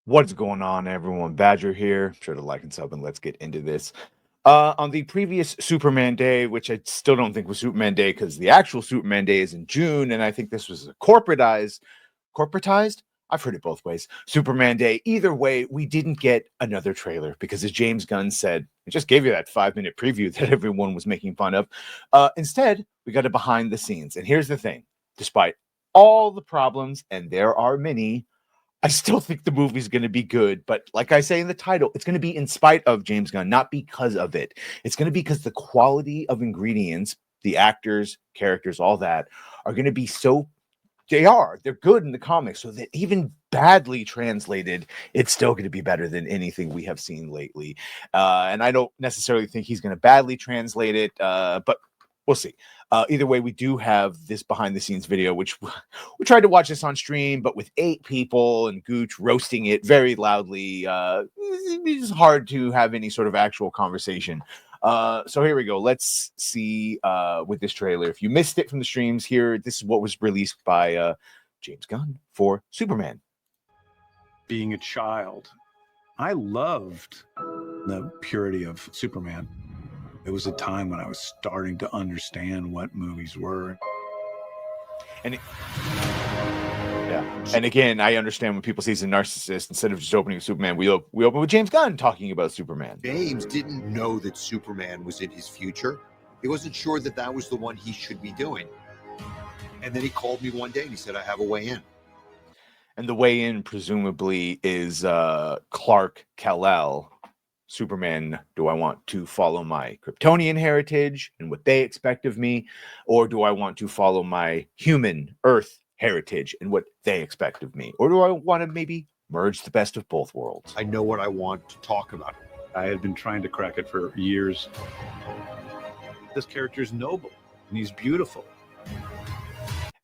What's going on, everyone? Badger here. Sure to like and sub, and let's get into this. On the previous Superman Day, which I still don't think was Superman Day because the actual Superman Day is in June, and I think this was a corporatized. I've heard it both ways. Superman Day. Either way, we didn't get another trailer because, as James Gunn said, I just gave you that 5-minute preview that everyone was making fun of. Instead, we got a behind the scenes. And here's the thing: despite all the problems, and there are many, I still think the movie's going to be good, but like I say in the title, it's going to be in spite of James Gunn, not because of it. It's going to be because the quality of ingredients, the actors, characters, all that are going to be so they're good in the comics, so that even badly translated, it's still going to be better than anything we have seen lately. And I don't necessarily think he's going to badly translate it, but we'll see. Either way, we do have this behind the scenes video, which we tried to watch this on stream, but with 8 people and Gooch roasting it very loudly, it's hard to have any sort of actual conversation. So here we go. Let's see with this trailer. If you missed it from the streams here, this is what was released by James Gunn for Superman. Being a child, I loved the purity of Superman. It was a time when I was starting to understand what movies were. And and again, I understand when people say he's a narcissist. Instead of just opening with Superman, we open with James Gunn talking about Superman. James didn't know that Superman was in his future. He wasn't sure that that was the one he should be doing. And then he called me one day and he said, I have a way in. And the way in, presumably, is Clark Kal-El. Superman, do I want to follow my Kryptonian heritage and what they expect of me? Or do I want to follow my human Earth heritage and what they expect of me? Or do I want to maybe merge the best of both worlds? I know what I want to talk about. I had been trying to crack it for years. This character is noble and he's beautiful.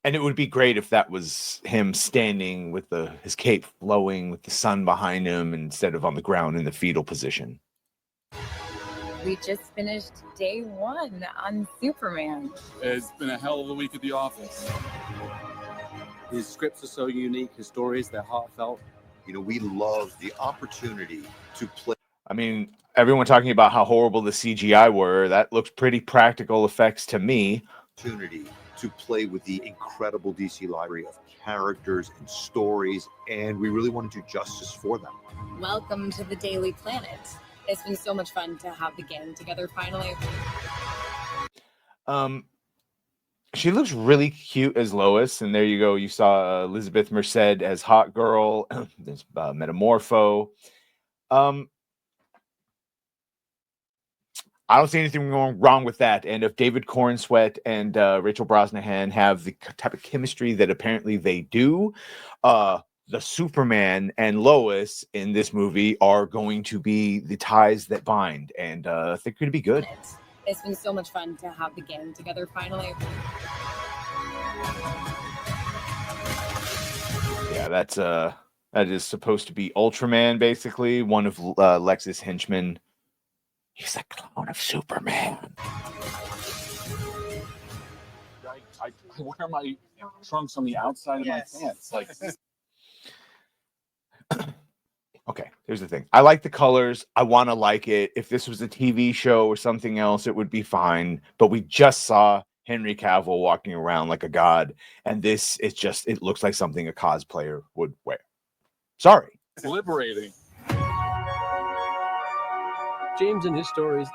And it would be great if that was him standing with his cape flowing with the sun behind him instead of on the ground in the fetal position. We just finished day 1 on Superman. It's been a hell of a week at the office. His scripts are so unique, his stories, they're heartfelt. You know, we love the opportunity to play. I mean, everyone talking about how horrible the CGI were. That looks pretty practical effects to me. Opportunity to play with the incredible DC library of characters and stories, and we really want to do justice for them. Welcome to the Daily Planet. It's been so much fun to have the gang together finally. She looks really cute as Lois, and there you go. You saw Elizabeth Merced as Hot Girl. There's Metamorpho. I don't see anything wrong with that. And if David Cornsweet and Rachel Brosnahan have the type of chemistry that apparently they do, the Superman and Lois in this movie are going to be the ties that bind, and I think they're going to be good. It's been so much fun to have the gang together finally. Yeah, that is supposed to be Ultraman, basically, one of Lex's henchmen. He's a clone of Superman. I wear my trunks on the outside of my pants. Like, okay, here's the thing. I like the colors. I want to like it. If this was a TV show or something else, it would be fine. But we just saw Henry Cavill walking around like a god. And this is just, it looks like something a cosplayer would wear. Sorry. it's liberating. James and his stories.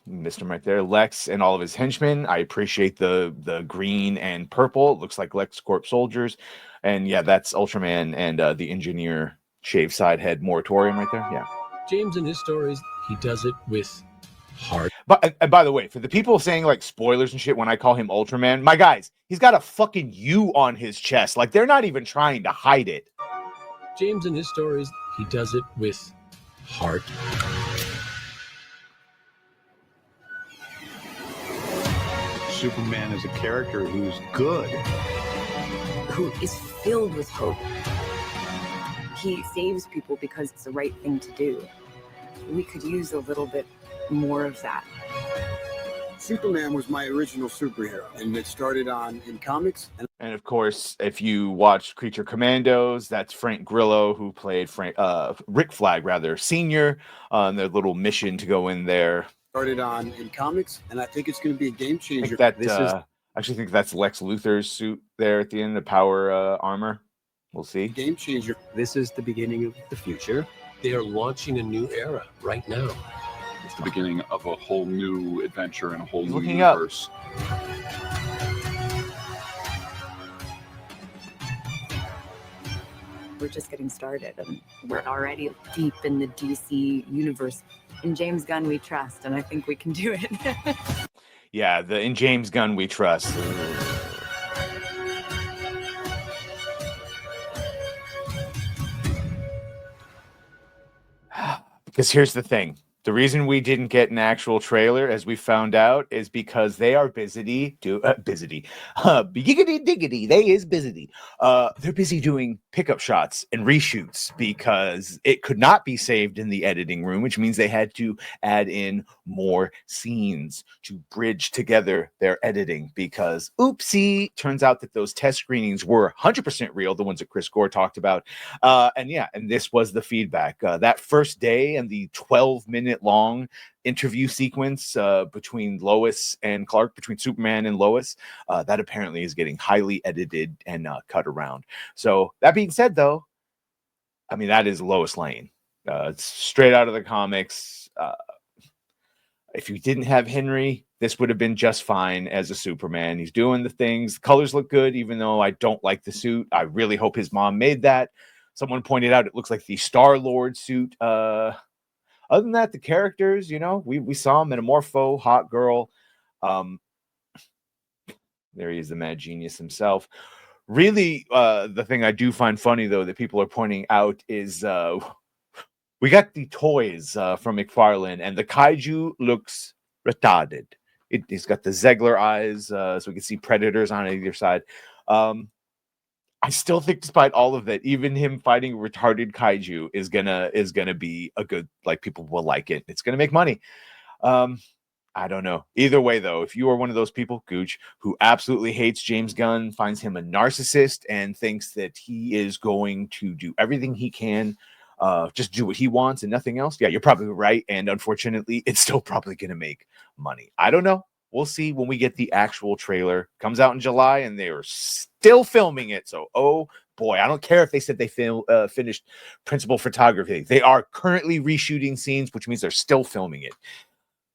Missed him right there. Lex and all of his henchmen. I appreciate the green and purple. It looks like LexCorp soldiers. And yeah, that's Ultraman and the engineer shave side head moratorium right there. Yeah. James and his stories, he does it with heart. But and by the way, for the people saying like spoilers and shit when I call him Ultraman, my guys, he's got a fucking U on his chest. Like they're not even trying to hide it. James and his stories, he does it with heart. Superman is a character who's good. Who is filled with hope. He saves people because it's the right thing to do. We could use a little bit more of that. Superman was my original superhero, and it started in comics. And of course, if you watch Creature Commandos, that's Frank Grillo, who played Rick Flag, rather, Senior, on their little mission to go in there. Started in comics, and I think it's going to be a game changer. I actually think that's Lex Luthor's suit there at the end, the power armor. We'll see. Game changer. This is the beginning of the future. They are launching a new era right now. It's the beginning of a whole new adventure and a whole new looking up. universe. We're just getting started, and we're already deep in the DC universe. In James Gunn, we trust, and I think we can do it. Yeah, in James Gunn we trust. Because here's the thing. The reason we didn't get an actual trailer, as we found out, is because they are busy. Biggity diggity, they is busy. They're busy doing pickup shots and reshoots because it could not be saved in the editing room, which means they had to add in more scenes to bridge together their editing. Because, oopsie, turns out that those test screenings were 100% real, the ones that Chris Gore talked about. And this was the feedback. That first day and the 12-minute long interview sequence between Lois and Clark, between Superman and Lois, that apparently is getting highly edited and cut around. So that being said, though, I mean, that is Lois Lane. It's straight out of the comics. If you didn't have Henry, this would have been just fine as a Superman. He's doing the things. The colors look good, even though I don't like the suit. I really hope his mom made that. Someone pointed out it looks like the Star-Lord suit. Other than that, the characters, we saw Metamorpho, Hot Girl. There he is, the mad genius himself. Really, the thing I do find funny, though, that people are pointing out is we got the toys from McFarlane, and the kaiju looks retarded. It's got the Zegler eyes, so we can see predators on either side. I still think, despite all of that, even him fighting retarded kaiju is gonna be a good, like, people will like it. It's gonna make money. I don't know. Either way, though, if you are one of those people, Gooch, who absolutely hates James Gunn, finds him a narcissist, and thinks that he is going to do everything he can, just do what he wants and nothing else, yeah, you're probably right. And unfortunately, it's still probably gonna make money. I don't know. We'll see when we get the actual trailer. Comes out in July, and they are still filming it. So, oh boy, I don't care if they said they finished principal photography. They are currently reshooting scenes, which means they're still filming it.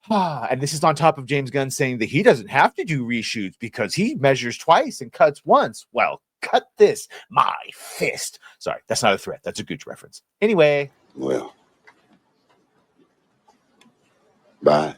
And this is on top of James Gunn saying that he doesn't have to do reshoots because he measures twice and cuts once. Well, cut this, my fist. Sorry, that's not a threat. That's a Gooch reference. Anyway. Well, bye.